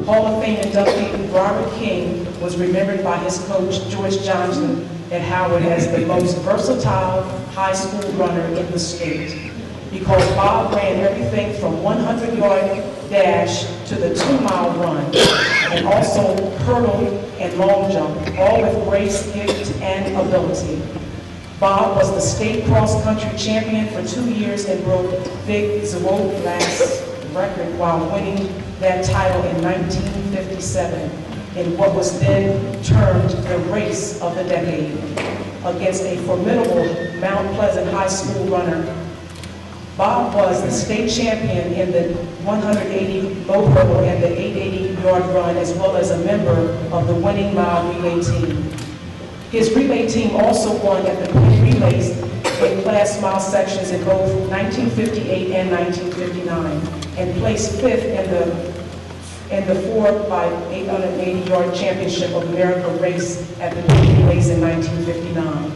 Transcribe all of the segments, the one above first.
Hall of Fame inductee Robert King was remembered by his coach, George Johnson, at Howard as the most versatile high school runner in the state, because Bob ran everything from 100-yard dash to the 2-mile run, and also hurdle and long jump, all with grace, gift, and ability. Bob was the state cross-country champion for 2 years and broke Vic Zawodlak's record while winning that title in 1957 in what was then termed the race of the decade against a formidable Mount Pleasant High School runner. Bob was the state champion in the 180 low hurdle and the 880-yard run, as well as a member of the winning mile relay team. His relay team also won at the Penn Relays in class mile sections in both 1958 and 1959, and placed fifth in the 4 by 880-yard Championship of America race at the Penn Relays in 1959.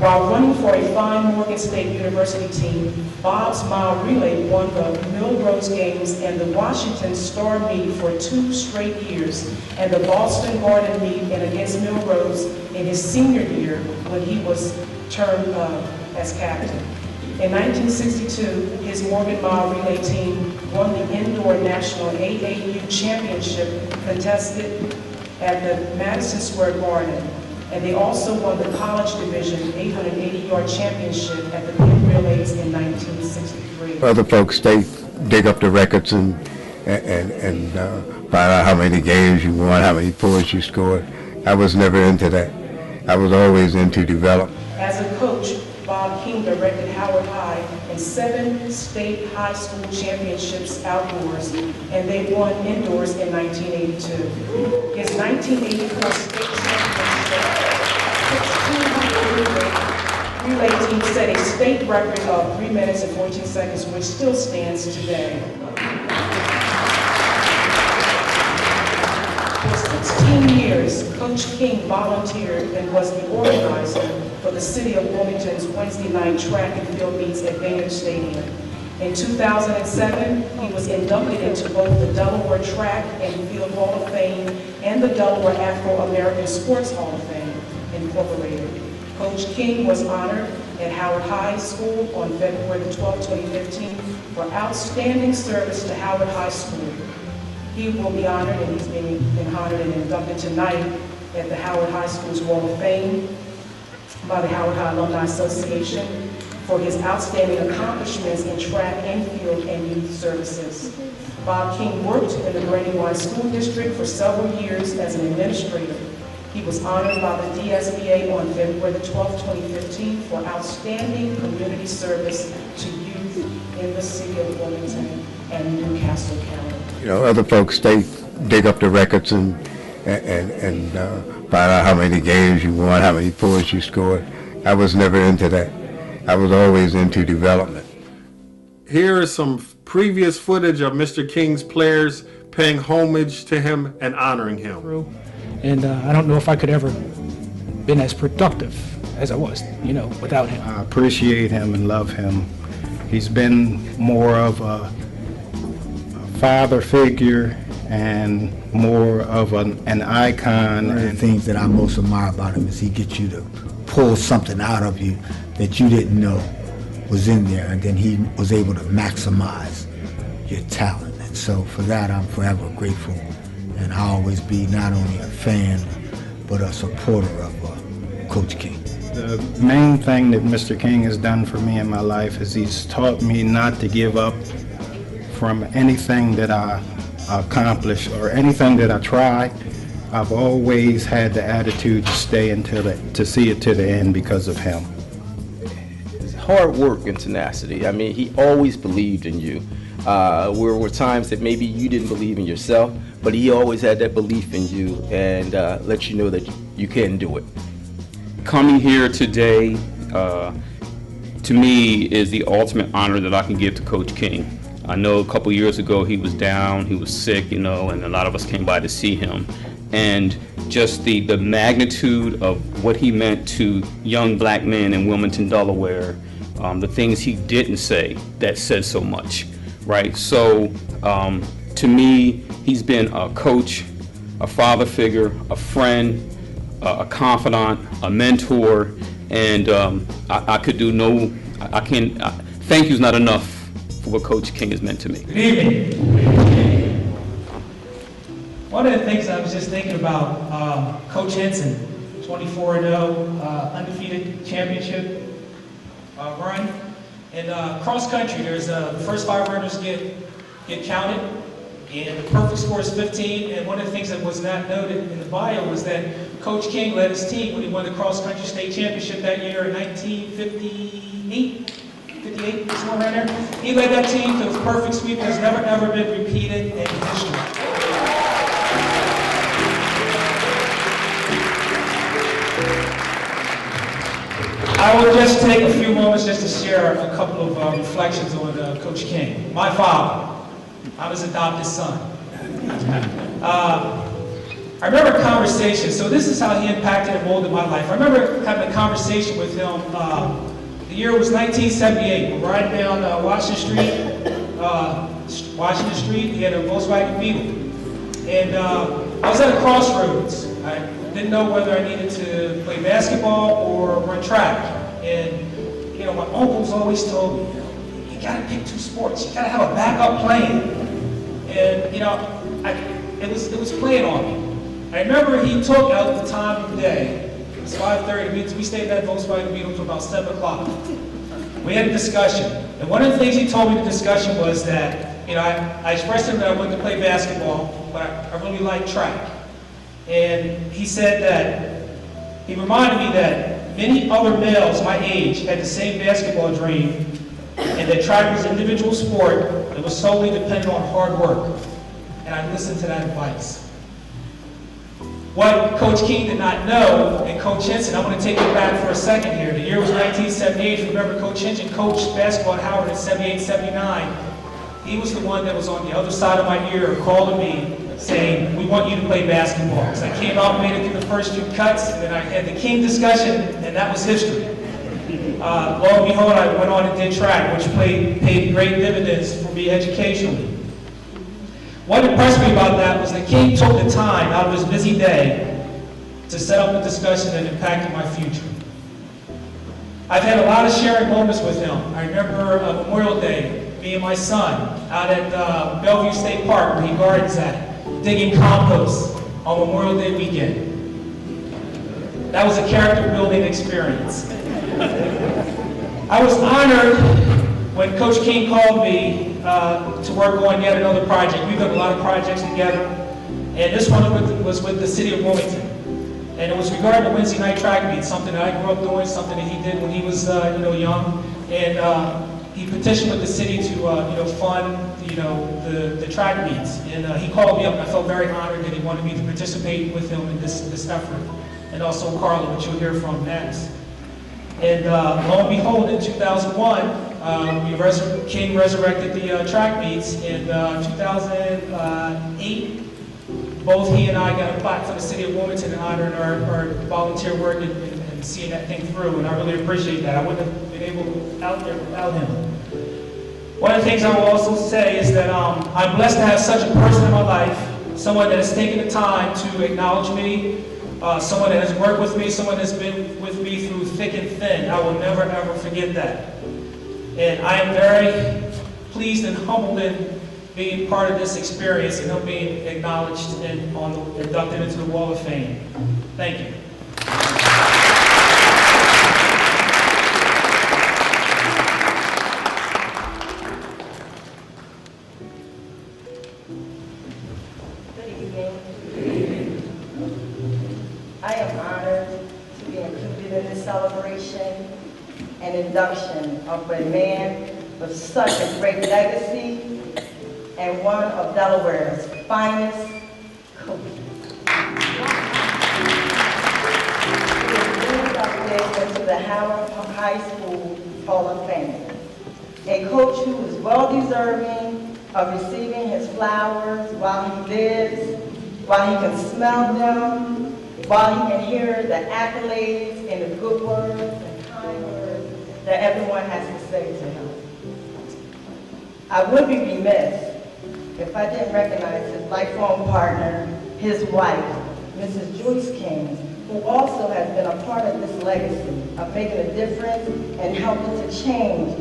While running for a fine Morgan State University team, Bob's mile relay won the Millrose Games and the Washington Star Meet for 2 straight years, and the Boston Garden Meet and against Millrose in his senior year when he was termed as captain. In 1962, his Morgan Mile relay team won the indoor national AAU championship contested at the Madison Square Garden. And they also won the college division 880-yard championship at the Penn Relays in 1963. Other folks, they dig up the records and find out how many games you won, how many points you scored. I was never into that. I was always into development. As a coach, Bob King directed Howard High in 7 state high school championships outdoors, and they won indoors in 1982. His 1984 state championship 1600 relay team set a state record of 3 minutes and 14 seconds, which still stands today. For 16 years, Coach King volunteered and was the organizer for the City of Wilmington's Wednesday night track and field meets at Baynard Stadium. In 2007, he was inducted into both the Delaware Track and Field Hall of Fame and the Delaware Afro-American Sports Hall of Fame, Incorporated. Coach King was honored at Howard High School on February 12, 2015 for outstanding service to Howard High School. He will be honored, and he's been honored and inducted tonight at the Howard High School's Wall of Fame by the Howard High Alumni Association for his outstanding accomplishments in track and field and youth services. Bob King worked in the Brandywine School District for several years as an administrator. He was honored by the DSBA on February 12, 2015 for outstanding community service to youth in the city of Wilmington and Newcastle County. You know, other folks, they dig up the records and find out how many games you won, how many points you scored. I was never into that. I was always into development. Here is some previous footage of Mr. King's players paying homage to him and honoring him. And I don't know if I could ever been as productive as I was, you know, without him. I appreciate him and love him. He's been more of a father figure and more of an icon. One of the things that I most admire about him is he gets you to pull something out of you that you didn't know was in there, and then he was able to maximize your talent. And so for that, I'm forever grateful, and I'll always be not only a fan, but a supporter of Coach King. The main thing that Mr. King has done for me in my life is he's taught me not to give up from anything that I accomplish or anything that I try. I've always had the attitude to stay to see it to the end because of him. Hard work and tenacity. I mean, he always believed in you. There were times that maybe you didn't believe in yourself, but he always had that belief in you and let you know that you can do it. Coming here today, to me, is the ultimate honor that I can give to Coach King. I know a couple years ago he was down, he was sick, and a lot of us came by to see him. And just the magnitude of what he meant to young black men in Wilmington, Delaware, the things he didn't say that said so much, right? So to me, he's been a coach, a father figure, a friend, a confidant, a mentor, and I could do no, I can't, thank you's not enough for what Coach King has meant to me. Good evening. One of the things I was just thinking about, Coach Henson, 24-0, undefeated championship run. And cross country, there's the first 5 runners get counted, and the perfect score is 15. And one of the things that was not noted in the bio was that Coach King led his team when he won the cross country state championship that year in 1958. 58, somewhere around there. He led that team to a perfect sweep that has never ever been repeated in history. I will just take a few moments just to share a couple of reflections on Coach King. My father, I'm his adopted son. I remember a conversation, so this is how he impacted and molded my life. I remember having a conversation with him, the year was 1978. We're riding down Washington Street, he had a Volkswagen Beetle. And I was at a crossroads. I didn't know whether I needed to play basketball or run track. And, my uncles always told me, you gotta pick 2 sports. You gotta have a backup plan. And, it was playing on me. I remember he took out the time of the day. It was 5:30. We stayed at that Volkswagen Beetle until about 7 o'clock. We had a discussion. And one of the things he told me in the discussion was that, I expressed to him that I wanted to play basketball, but I really like track. And he said that, he reminded me that many other males my age had the same basketball dream, and that track was an individual sport that was solely dependent on hard work. And I listened to that advice. What Coach King did not know, and Coach Henson, I want to take it back for a second here. The year was 1978. Remember, Coach Henson coached basketball at Howard in 78, 79. He was the one that was on the other side of my ear calling me, saying, we want you to play basketball. So I came out and made it through the first few cuts, and then I had the King discussion, and that was history. Lo and behold, I went on and did track, which paid great dividends for me educationally. What impressed me about that was that King took the time out of his busy day to set up a discussion that impacted my future. I've had a lot of sharing moments with him. I remember Memorial Day, me and my son out at Bellevue State Park, where he gardens at, digging compost on Memorial Day weekend. That was a character-building experience. I was honored when Coach King called me to work on yet another project. We've done a lot of projects together, and this one was with the city of Wilmington. And it was regarding the Wednesday night track meet, something that I grew up doing, something that he did when he was young. And he petitioned with the city to fund the track meets. And he called me up, and I felt very honored that he wanted me to participate with him in this effort. And also Carla, which you'll hear from next. And lo and behold, in 2001, King resurrected the track meets. In 2008, both he and I got a plaque for the city of Wilmington in honoring our volunteer work and seeing that thing through, and I really appreciate that. I wouldn't have been able to be out there without him. One of the things I will also say is that I'm blessed to have such a person in my life, someone that has taken the time to acknowledge me, someone that has worked with me, someone that's been with me through thick and thin. I will never, ever forget that. And I am very pleased and humbled in being part of this experience and him being acknowledged and inducted into the Wall of Fame. Thank you. I am honored to be included in this celebration and induction of a man with such a great legacy and one of Delaware's finest coaches. He is being inducted into the Howard High School Hall of Fame. A coach who is well-deserving of receiving his flowers while he lives, while he can smell them, while he can hear the accolades and the good words and kind words that everyone has to say to him. I would be remiss if I didn't recognize his lifelong partner, his wife, Mrs. Joyce King, who also has been a part of this legacy of making a difference and helping to change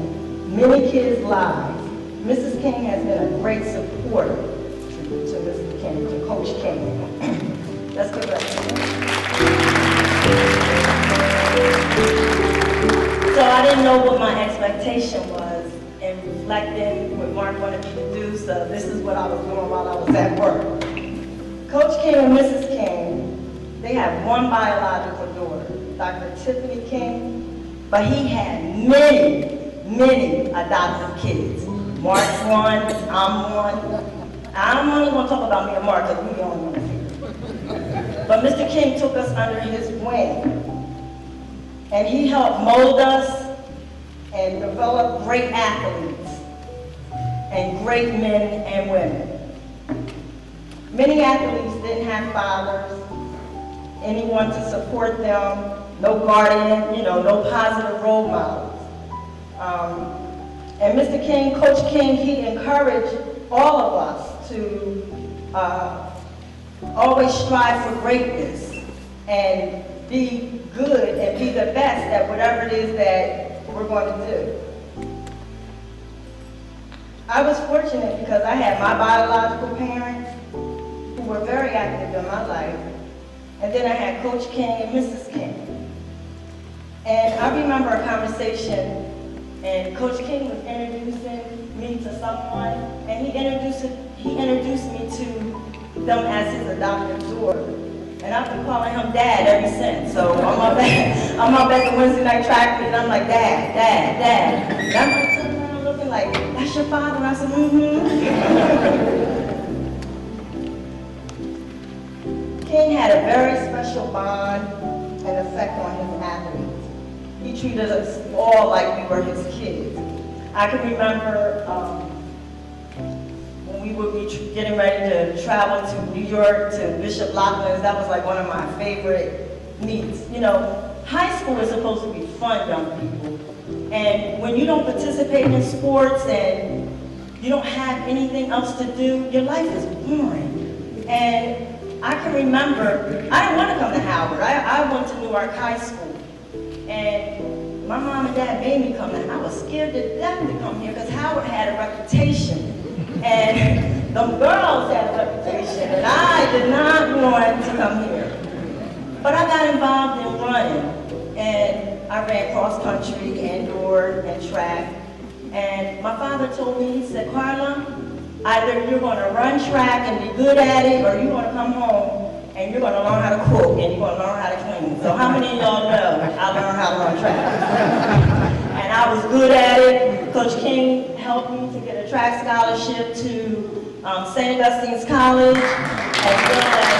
many kids' lives. Mrs. King has been a great supporter to Mr. King, to Coach King. Let's give it up. So I didn't know what my expectation was in reflecting what Mark wanted me to do, so this is what I was doing while I was at work. Coach King and Mrs. King, they have one biological daughter, Dr. Tiffany King, but he had many adopted kids. Mark's one, I'm one. I'm only going to talk about me and Mark because we're the only ones here. But Mr. King took us under his wing, and he helped mold us and develop great athletes and great men and women. Many athletes didn't have fathers, anyone to support them, no guardian, no positive role models. And Mr. King, Coach King, he encouraged all of us to always strive for greatness and be good and be the best at whatever it is that we're going to do. I was fortunate because I had my biological parents who were very active in my life, and then I had Coach King and Mrs. King. And I remember a conversation, and Coach King was introducing me to someone, and he introduced me to them as his adopted daughter. And I've been calling him Dad ever since. So I'm up at the Wednesday night track meet, and I'm like, Dad. And I'm like sitting around looking like, that's your father? And I said, King had a very special bond and effect on his athletes. He treated us all like we were his kids. I can remember when we would be getting ready to travel to New York, to Bishop Laughlin's. That was like one of my favorite meets. High school is supposed to be fun, young people. And when you don't participate in sports and you don't have anything else to do, your life is boring. And I can remember, I didn't want to come to Howard. I went to Newark High School. And my mom and dad made me come there. I was scared to death to come here because Howard had a reputation. And the girls had a reputation, and I did not want to come here. But I got involved in running, and I ran cross country, indoor, and track. And my father told me, he said, Carla, either you're going to run track and be good at it, or you're going to come home and you're going to learn how to cook, and you're going to learn how to clean. So how many of y'all know I learned how to run track? And I was good at it. Coach King helped me to get a track scholarship to St. Augustine's College, as well as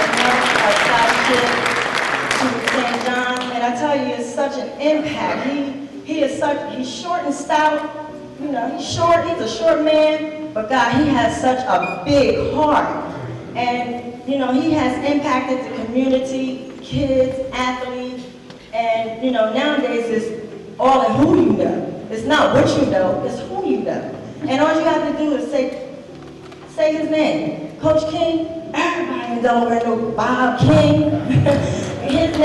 a scholarship to St. John's. And I tell you, it's such an impact. He's short and stout. He's short, he's a short man, but God, he has such a big heart. And he has impacted the community, kids, athletes, and nowadays it's all in who you know. It's not what you know, it's who you know. And all you have to do is say his name. Coach King, everybody in Delaware knows Bob King. his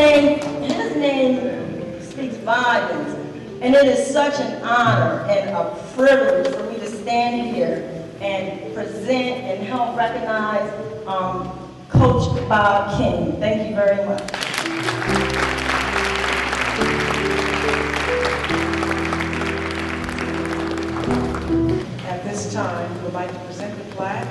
name speaks volumes. And it is such an honor and a privilege for me to stand here and present and help recognize Coach Bob King. Thank you very much. At this time, we would like to present the plaque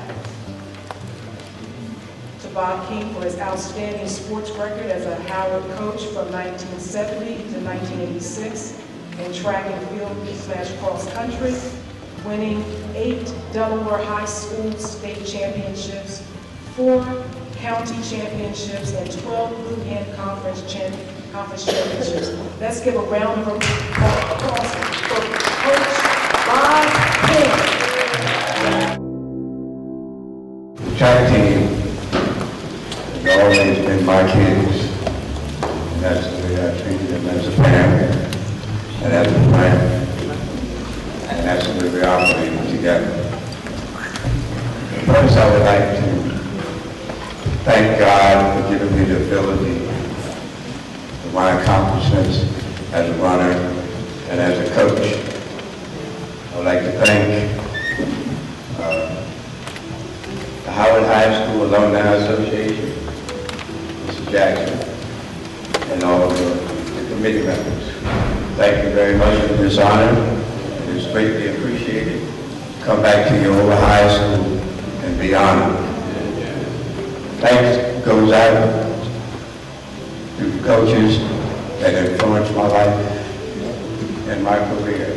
to Bob King for his outstanding sports record as a Howard coach from 1970 to 1986 in track and field / cross country. winning 8 Delaware High School state championships, 4 county championships, and 12 Blue Hand Conference championships. Let's give a round of applause for Coach Bob King. The track team has always been my kids, and that's the way I treated them as a family and as a friend, and that's the way we operated together. First, I would like to thank God for giving me the ability for my accomplishments as a runner and as a coach. I would like to thank the Howard High School Alumni Association, Mr. Jackson, and all the committee members. Thank you very much for this honor. It is greatly appreciated. Come back to your old high school and be honored. Thanks goes out to the coaches that influenced my life and my career.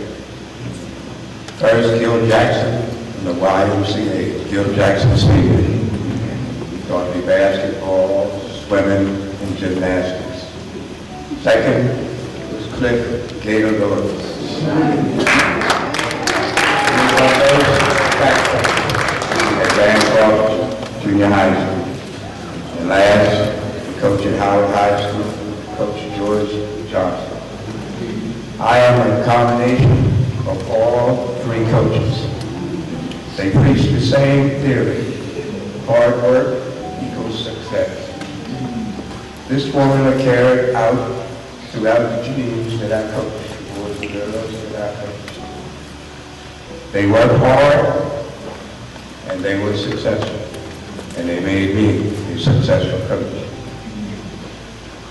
First, Gil Jackson from the YMCA, Gil Jackson Senior. He taught me basketball, swimming, and gymnastics. Second was Cliff Gator Lewis. At Bancroft Junior High School. And last, the coach at Howard High School, Coach George Johnson. I am a combination of all 3 coaches. They preach the same theory: hard work equals success. This formula carried out throughout the teams that I coached, the boys and girls that I coached. They worked hard, and they were successful, and they made me a successful coach.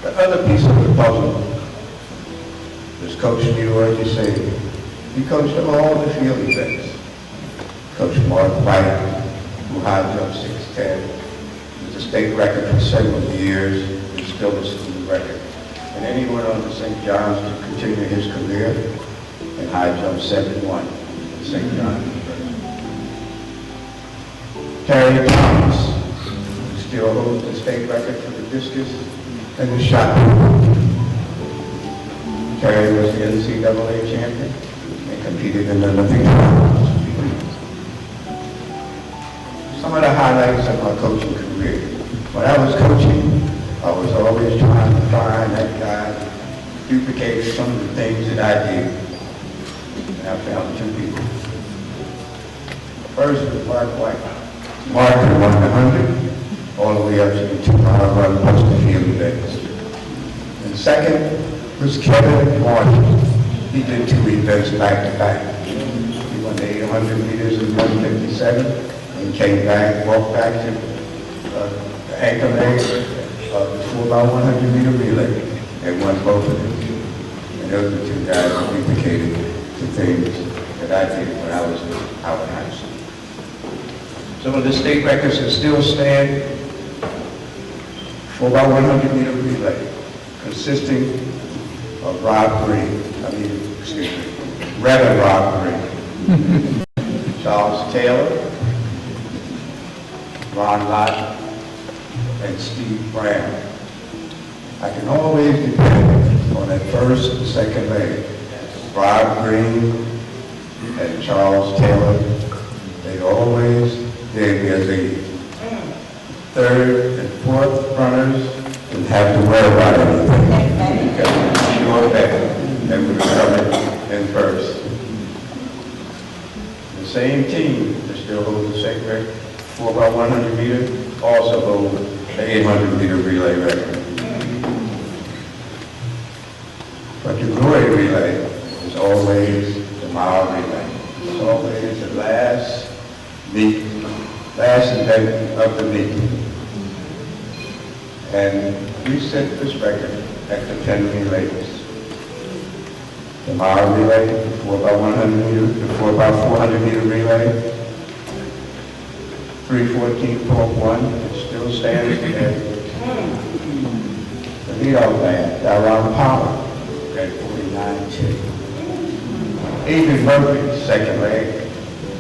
The other piece of the puzzle was Coach Leroy DeSabre. He coached them all the field events. Coach Mark White, who high jumped 6'10", with a state record for several years, and still a school record. And then he went on to St. John's to continue his career and high jump 71 at St. John's. Terry Thomas, who still holds the state record for the discus and the shot put. Terry was the NCAA champion and competed in the Olympic trials. Some of the highlights of my coaching career. When I was coaching, I was always trying to find that guy who duplicated some of the things that I did. And I found 2 people. First was Mark White. Mark had won the 100 all the way up to the 2-mile run post the field events. And second was Kevin Marshall. He did 2 events back to back. He won the 800 meters in 1:57 and came back, walked back to the anchor leg of the 4x100 meter relay and won both of them. And those are 2 guys who duplicated the things that I did when I was at Howard High School. Some of the state records that still stand: 4x100 meter relay, consisting of Reverend Rob Green, Charles Taylor, Ron Lott, and Steve Brown. I can always depend on that first and second leg. Rob Green and Charles Taylor, they always gave me a lead. Third and fourth runners didn't have to worry about anything. Because it was sure bet that we were coming in first. The same team that still holds the same record, 4x100 meter, also holds the 800 meter relay record. But the glory relay is always the mile relay. It's always the last event of the meet. And we set this record at the 10 relays. The mile relay, the 4x100 meter, the 4x400 meter relay, 3:14.1, it still stands today. The leadoff man, Daron Palmer, at 49.2. Adrian Murphy, second leg,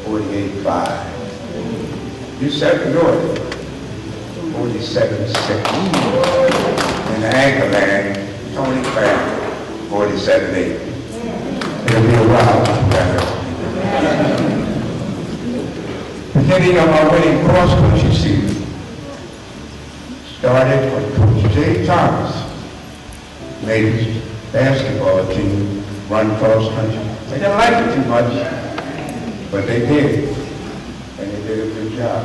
48.5. You second North, 47.6. And the anchor man, Tony Craft, 47.8. It'll be a while, better. Beginning of our winning cross-country season started when Coach Jay Thomas made his basketball team run cross-country. They didn't like it too much, but they did, and they did a good job.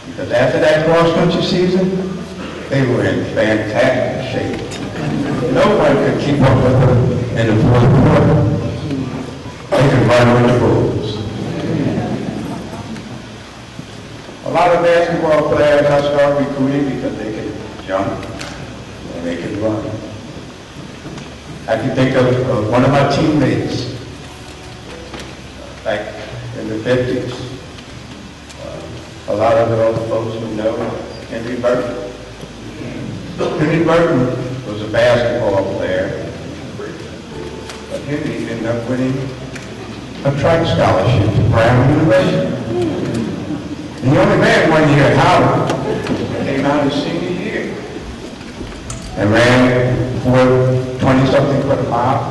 Because after that cross-country season, they were in fantastic shape. Nobody could keep up with them in the fourth quarter. They could run with the Bulls. A lot of basketball players I started recruiting because they could jump and they could run. I can think of one of my teammates back in the 50s. A lot of the older folks would know Henry Burton. Henry Burton was a basketball player, but Henry ended up winning a track scholarship to Brown University. He only ran 1 year at Howard. Came out his senior year and ran for 20-something for the mile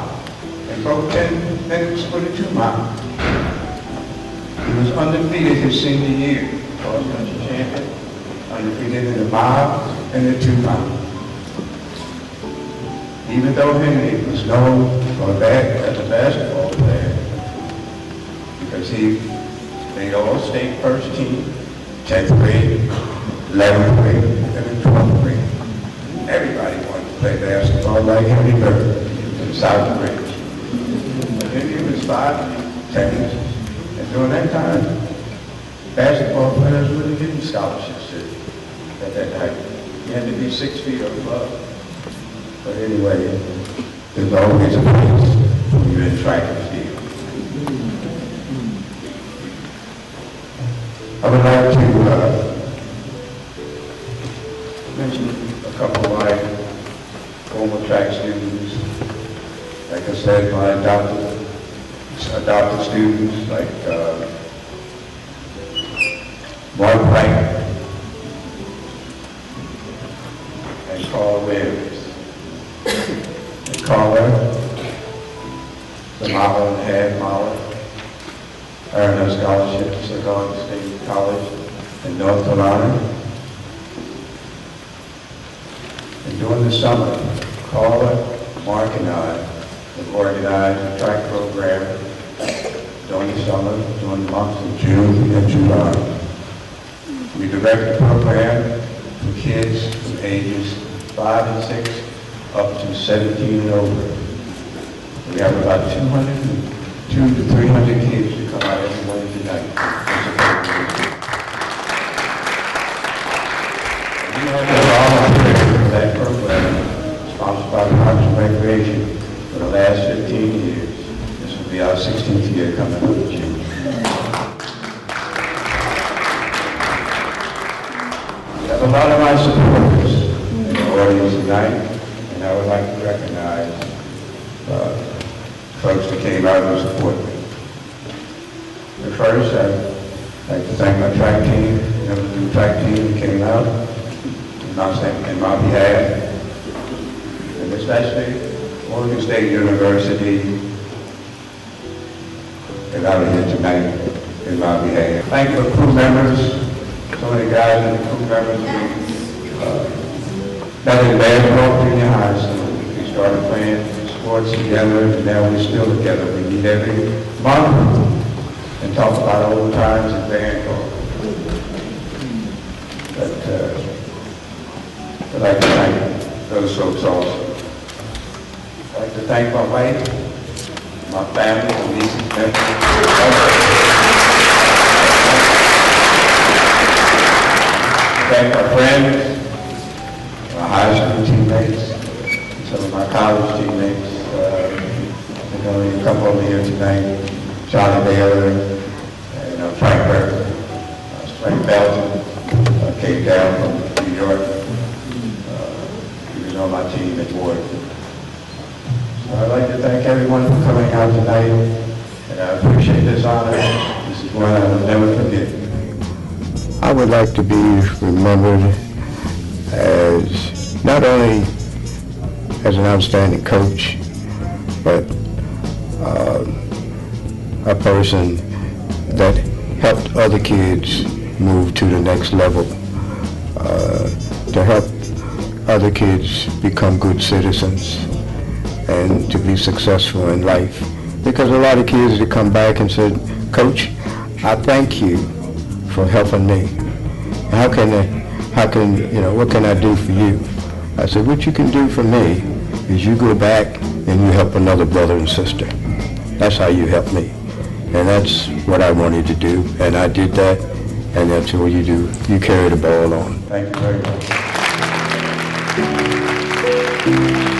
and broke 10 minutes for the 2 mile. He was undefeated his senior year, cross-country champion, undefeated in the mile and the 2 mile. Even though Henry was known for that as a basketball player, because he made all-state first team, 10th grade, 11th grade, and 12th grade. Everybody wanted to play basketball like Henry Burton in South Bridge. But Henry was 5'10", and during that time, basketball players were getting scholarships at that time. You had to be 6 feet or above. But anyway, there's always a place when you're in track and field. I would like to mention a couple of my former track students. Like I said, my adopted students like Mark Frank and Carl Williams. And Carla, the mile and a half mile, earned a scholarship to Saginaw State College in North Carolina. And during the summer, Carla, Mark, and I have organized a track program during the summer, during the months of June and July. We direct the program for kids from ages 5 and 6 up to 17 and over. We have about 200 to 300 kids to come out every Wednesday night. We have all our for that program, sponsored by the Parks and Recreation for the last 15 years. This will be our 16th year coming up in June. We have a lot of my supporters in the audience tonight, and I would like to recognize folks that came out to support me. But first, I'd like to thank my track team, the new track team that came out in my behalf, and especially Oregon State University that out here tonight in my behalf. Thank the crew members, some of the guys and the crew members that in basketball junior high school. We started playing sports together, and now we're still together. We meet every month and talk about old times in Bangkok. But I'd like to thank those folks also. I'd like to thank my wife, my family, my nieces, nephews. Thank my friends, my high school teammates, some of my college teammates. There's only a couple over here tonight. Charlie Baylor and Frank Burton. Frank Belton came down from New York. He was on my team at Ward. So I'd like to thank everyone for coming out tonight, and I appreciate this honor. This is what I will never forget. I would like to be remembered as not only as an outstanding coach, but a person that helped other kids move to the next level, to help other kids become good citizens and to be successful in life. Because a lot of kids that come back and said, Coach, I thank you for helping me. What can I do for you? I said, what you can do for me is you go back and you help another brother and sister. That's how you help me. And that's what I wanted to do, and I did that, and that's what you do. You carry the ball on. Thank you very much.